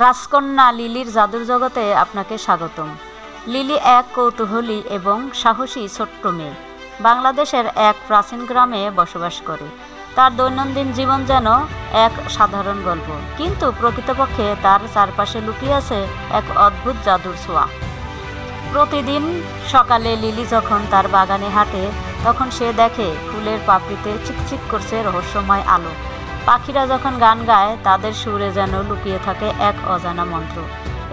রাজকন্যা লিলির জাদুর জগতে আপনাকে স্বাগতম। লিলি এক কৌতূহলী এবং সাহসী ছোট্ট মেয়ে। বাংলাদেশের এক প্রাচীন গ্রামে বসবাস করে। তার দৈনন্দিন জীবন যেন এক সাধারণ গল্প, কিন্তু প্রকৃতপক্ষে তার চারপাশে লুকিয়ে আছে এক অদ্ভুত জাদুর ছোঁয়া। প্রতিদিন সকালে লিলি যখন তার বাগানে হাঁটে, তখন সে দেখে ফুলের পাপড়িতে চিকচিক করছে রহস্যময় আলো। পাখিরা যখন গান গায়, তাদের সুরে যেন লুকিয়ে থাকে এক অজানা মন্ত্র।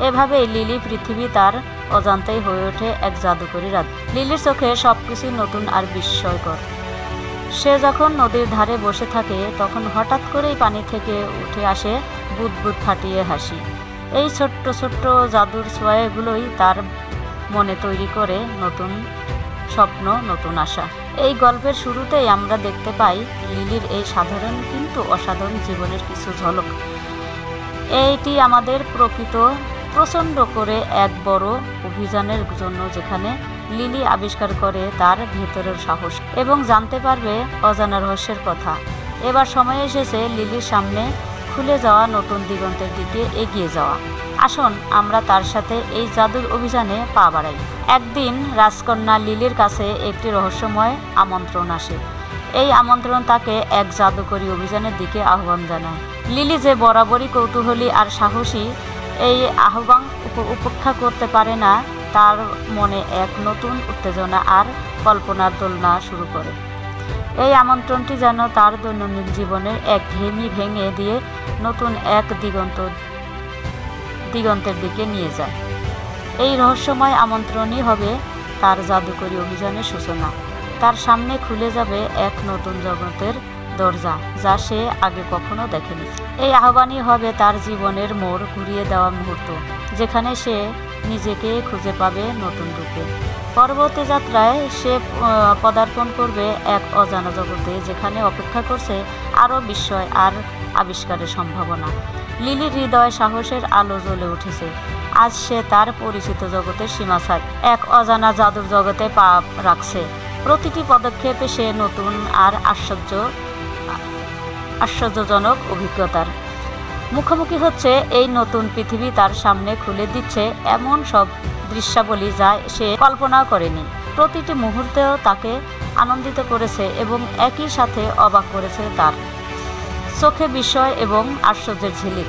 এভাবেই লিলি পৃথিবী তার অজান্তেই হয়ে ওঠে এক জাদুকরী রাত। লিলির চোখে সবকিছুই নতুন আর বিস্ময়কর। সে যখন নদীর ধারে বসে থাকে, তখন হঠাৎ করেই পানি থেকে উঠে আসে বুদবুদ ফাটিয়ে হাসি। এই ছোট্ট ছোট্ট জাদুর ছোঁয়াগুলোই তার মনে তৈরি করে নতুন স্বপ্ন, নতুন আশা। এই গল্পের শুরুতেই আমরা দেখতে পাই লিলির এই সাধারণ কিন্তু অসাধারণ জীবনের কিছু ঝলক। এইটি আমাদের প্রচণ্ড করে এক বড় অভিযানের জন্য, যেখানে লিলি আবিষ্কার করে তার ভেতরের সাহস এবং জানতে পারবে অজানা রহস্যের কথা। এবার সময় এসেছে লিলির সামনে খুলে যাওয়া নতুন দিগন্তের দিকে এগিয়ে যাওয়া। আসুন আমরা তার সাথে এই জাদুর অভিযানে পা বাড়াই। একদিন রাজকন্যা লিলির কাছে একটি রহস্যময় আমন্ত্রণ আসে। এই আমন্ত্রণ তাকে এক জাদুকরী অভিযানের দিকে আহ্বান জানায়। লিলি যে বরাবরই কৌতূহলী আর সাহসী, এই আহ্বান উপেক্ষা করতে পারে না। তার মনে এক নতুন উত্তেজনা আর কল্পনার দোলনা শুরু করে। এই আমন্ত্রণটি যেন তার দৈনন্দিন জীবনের একঘেয়েমি ভেঙে দিয়ে নতুন এক দিগন্তের দিকে নিয়ে যায়। এই রহস্যময় আমন্ত্রণই হবে তার জাদুকরী অভিযানের সূচনা। তার সামনে খুলে যাবে এক নতুন জগতের দরজা, যা সে আগে কখনো দেখেনি। এই আহ্বানই হবে তার জীবনের মোড় ঘুরিয়ে দেওয়া মুহূর্ত, যেখানে সে নিজেকে খুঁজে পাবে নতুন রূপে। পরবর্তী যাত্রায় সে পদার্পণ করবে এক অজানা জগতে, যেখানে অপেক্ষা করছে আরও বিস্ময় আর আবিষ্কারের সম্ভাবনা। লিলির হৃদয় সাহসের আলো জ্বলে উঠেছে। আজ সে তার পরিচিত জগতের সীমা ছাড়িয়ে এক অজানা জাদুর জগতে পা রাখছে। প্রতিটি পদক্ষেপে সে নতুন আর আশ্চর্যজনক অভিজ্ঞতার মুখোমুখি হচ্ছে। এই নতুন পৃথিবী তার সামনে খুলে দিচ্ছে এমন সব দৃশ্যাবলী যা সে কল্পনাও করেনি। প্রতিটি মুহূর্তেও তাকে আনন্দিত করেছে এবং একই সাথে অবাক করেছে। তার চোখে বিস্ময় এবং আশ্চর্যের ঝিলিক।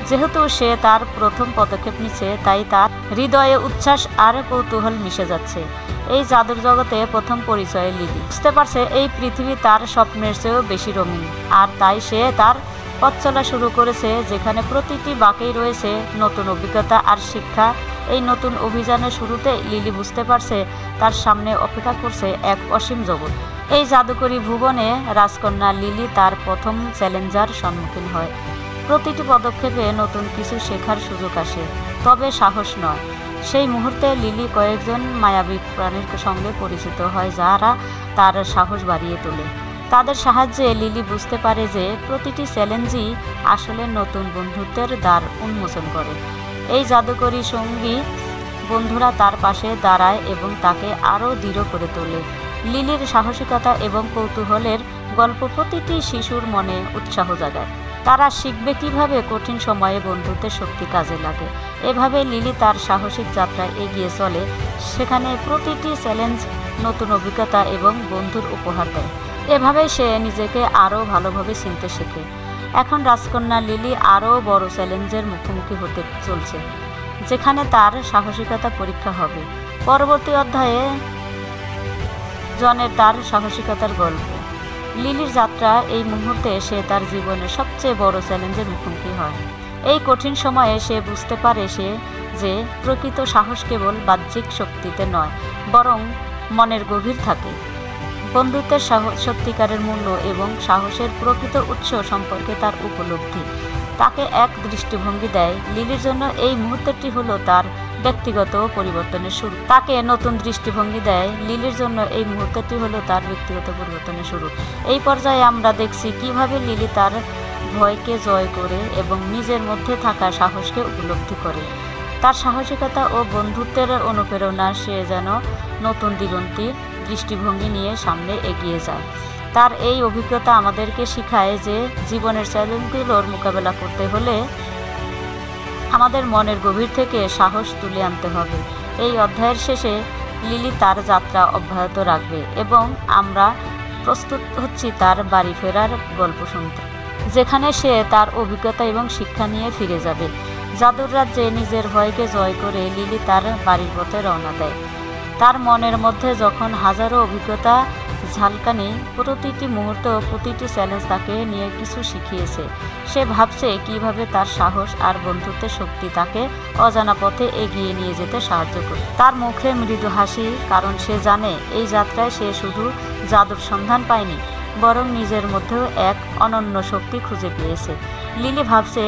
যেহেতু সে তার প্রথম পদক্ষেপ নিচ্ছে, তাই তার হৃদয়ে উচ্ছ্বাস আর কৌতূহল মিশে যাচ্ছে। এই জাদুর জগতে প্রথম পরিচয়ে লিলি বুঝতে পারছে এই পৃথিবী তার স্বপ্নের চেয়েও বেশি রঙিন, আর তাই সে তার পথ চলা শুরু করেছে, যেখানে প্রতিটি বাঁকেই রয়েছে নতুন অভিজ্ঞতা আর শিক্ষা। এই নতুন অভিযানের শুরুতে লিলি বুঝতে পারছে তার সামনে অপেক্ষা করছে এক অসীম জগৎ। এই জাদুকরী ভুবনে রাজকন্যা লিলি তার প্রথম চ্যালেঞ্জার সম্মুখীন হয়। প্রতিটি পদক্ষেপে নতুন কিছু শেখার সুযোগ আসে, তবে সাহস নয়। সেই মুহূর্তে লিলি কয়েকজন মায়াবী প্রাণীর সঙ্গে পরিচিত হয়, যারা তার সাহস বাড়িয়ে তোলে। তাদের সাহায্যে লিলি বুঝতে পারে যে প্রতিটি চ্যালেঞ্জই আসলে নতুন বন্ধুত্বের দ্বার উন্মোচন করে। এই জাদুকরী সঙ্গী বন্ধুরা তার পাশে দাঁড়ায় এবং তাকে আরও দৃঢ় করে তোলে। লিলির সাহসিকতা এবং কৌতূহলের গল্প প্রতিটি শিশুর মনে উৎসাহ জাগায়। তারা শিখবে কিভাবে কঠিন সময়ে বন্ধুত্বের শক্তি কাজে লাগে। এভাবে লিলি তার সাহসিক যাত্রায় এগিয়ে চলে, সেখানে প্রতিটি চ্যালেঞ্জ নতুন অভিজ্ঞতা এবং বন্ধুর উপহার দেয়। এভাবেই সে নিজেকে আরও ভালোভাবে চিনতে শেখে। এখন রাজকন্যা লিলি আরও বড় চ্যালেঞ্জের মুখোমুখি হতে চলছে, যেখানে তার সাহসিকতা পরীক্ষা হবে। পরবর্তী অধ্যায়ে জনের তার সাহসিকতার গল্প। লিলির যাত্রা এই মুহূর্তে সে তার জীবনের সবচেয়ে বড় চ্যালেঞ্জের মুখোমুখি হয়। এই কঠিন সময়ে সে বুঝতে পারে যে প্রকৃত সাহস কেবল বাহ্যিক শক্তিতে নয়, বরং মনের গভীর থাকে। বন্ধুত্বের সত্যিকারের মূল্য এবং সাহসের প্রকৃত উৎস সম্পর্কে তার উপলব্ধি তাকে এক দৃষ্টিভঙ্গি দেয়। লিলির জন্য এই মুহূর্তটি হলো তার ব্যক্তিগত পরিবর্তনের শুরু। তাকে নতুন দৃষ্টিভঙ্গি দেয়। লিলির জন্য এই মুহূর্তটি হলো তার ব্যক্তিগত পরিবর্তনের শুরু। এই পর্যায়ে আমরা দেখছি কিভাবে লিলি তার ভয়কে জয় করে এবং নিজের মধ্যে থাকা সাহসকে উপলব্ধি করে। তার সাহসিকতা ও বন্ধুত্বের অনুপ্রেরণা সে যেন নতুন দৃষ্টিভঙ্গি নিয়ে সামনে এগিয়ে যায়। তার এই অভিজ্ঞতা আমাদেরকে শেখায় যে জীবনের চ্যালেঞ্জগুলোর মোকাবেলা করতে হলে আমাদের মনের গভীর থেকে সাহস তুলে আনতে হবে। এই অধ্যায়ের শেষে লিলি তার যাত্রা অব্যাহত রাখবে এবং আমরা প্রস্তুত হচ্ছি তার বাড়ি ফেরার গল্প শুনতে, যেখানে সে তার অভিজ্ঞতা এবং শিক্ষা নিয়ে ফিরে যাবে। জাদুর রাজ্যে নিজের ভয়কে জয় করে লিলি তার বাড়ির পথে রওনা দেয়। তার মনের মধ্যে যখন হাজারো অভিজ্ঞতা ঝালকানি, প্রতিটি মুহূর্ত, প্রতিটি চ্যালেঞ্জ তাকে নিয়ে কিছু শিখিয়েছে। সে ভাবছে কিভাবে তার সাহস আর বন্ধুত্বের শক্তি তাকে অজানা পথে এগিয়ে নিয়ে যেতে সাহায্য করে। তার মুখে মৃদু হাসি, কারণ সে জানে এই যাত্রায় সে শুধু জাদুর সন্ধান পায়নি, বরং নিজের মধ্যেও এক অনন্য শক্তি খুঁজে পেয়েছে। লিলি ভাবছে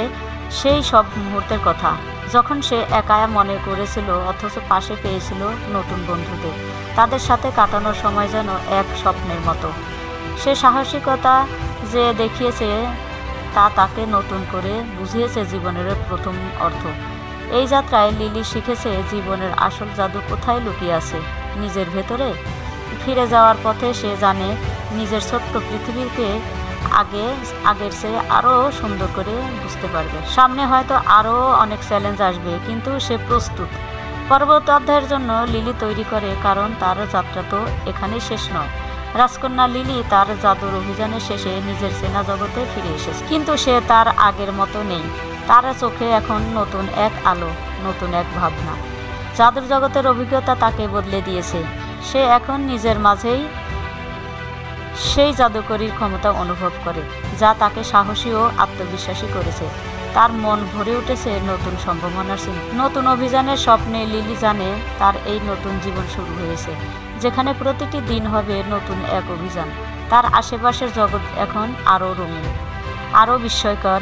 সেই সব মুহূর্তের কথা যখন সে একা মনে করেছিল, অথচ পাশে পেয়েছিল নতুন বন্ধুদের। তাদের সাথে কাটানোর সময় যেন এক স্বপ্নের মতো। সে সাহসিকতা যে দেখিয়েছে তা তাকে নতুন করে বুঝিয়েছে জীবনের প্রথম অর্থ। এই যাত্রায় লিলি শিখেছে জীবনের আসল জাদু কোথায় লুকিয়ে আছে, নিজের ভেতরে। ফিরে যাওয়ার পথে সে জানে নিজের ছোট্ট পৃথিবীকে আগের চেয়ে আরও সুন্দর করে বুঝতে পারবে। সামনে হয়তো আরও অনেক চ্যালেঞ্জ আসবে, কিন্তু সে প্রস্তুত। পরবর্তী অধ্যায়ের জন্য লিলি তৈরি করে, কারণ তার যাত্রা তো এখানেই শেষ নয়। রাজকন্যা লিলি তার জাদুর অভিযানের শেষে নিজের চেনা জগতে ফিরে এসেছে, কিন্তু সে তার আগের মতো নেই। তার চোখে এখন নতুন এক আলো, নতুন এক ভাবনা। জাদুর জগতের অভিজ্ঞতা তাকে বদলে দিয়েছে। সে এখন নিজের মাঝেই সেই জাদুকরীর ক্ষমতা অনুভব করে, যা তাকে সাহসী ও আত্মবিশ্বাসী করেছে। তার মন ভরে উঠেছে নতুন সম্ভাবনার চিন্তা, নতুন অভিযানের স্বপ্নে। লিলি জানে তার এই নতুন জীবন শুরু হয়েছে, যেখানে প্রতিটি দিন হবে নতুন এক অভিযান। তার আশেপাশের জগৎ এখন আরও রঙিন, আরও বিস্ময়কর।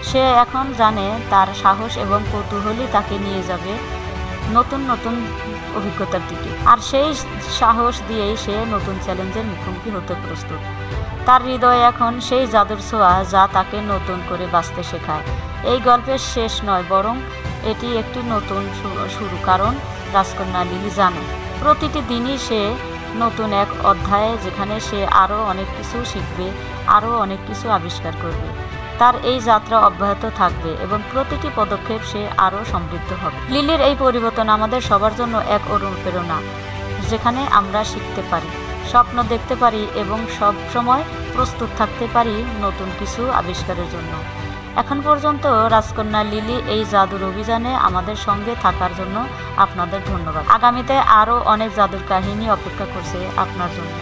সে এখন জানে তার সাহস এবং কৌতূহলই তাকে নিয়ে যাবে নতুন নতুন অভিজ্ঞতার দিকে, আর সেই সাহস দিয়েই সে নতুন চ্যালেঞ্জের মুখোমুখি হতে প্রস্তুত। তার হৃদয়ে এখন সেই জাদুর ছোঁয়া যা তাকে নতুন করে বাঁচতে শেখায়। এই গল্পের শেষ নয়, বরং এটি একটি নতুন শুরু, কারণ রাজকন্যা লিলি জানে প্রতিটি দিনই সে নতুন এক অধ্যায়, যেখানে সে আরও অনেক কিছু শিখবে, আরও অনেক কিছু আবিষ্কার করবে। তার এই যাত্রা অব্যাহত থাকবে এবং প্রতিটি পদক্ষেপ সে আরও সমৃদ্ধ হবে। লিলির এই পরিবর্তন আমাদের সবার জন্য এক অনুপ্রেরণা, যেখানে আমরা শিখতে পারি, স্বপ্ন দেখতে পারি এবং সব সময় প্রস্তুত থাকতে পারি নতুন কিছু আবিষ্কারের জন্য। এখন পর্যন্ত রাজকন্যা লিলি এই জাদুর অভিযানে আমাদের সঙ্গে থাকার জন্য আপনাদের ধন্যবাদ। আগামীতে আরও অনেক জাদুর কাহিনী অপেক্ষা করছে আপনার জন্য।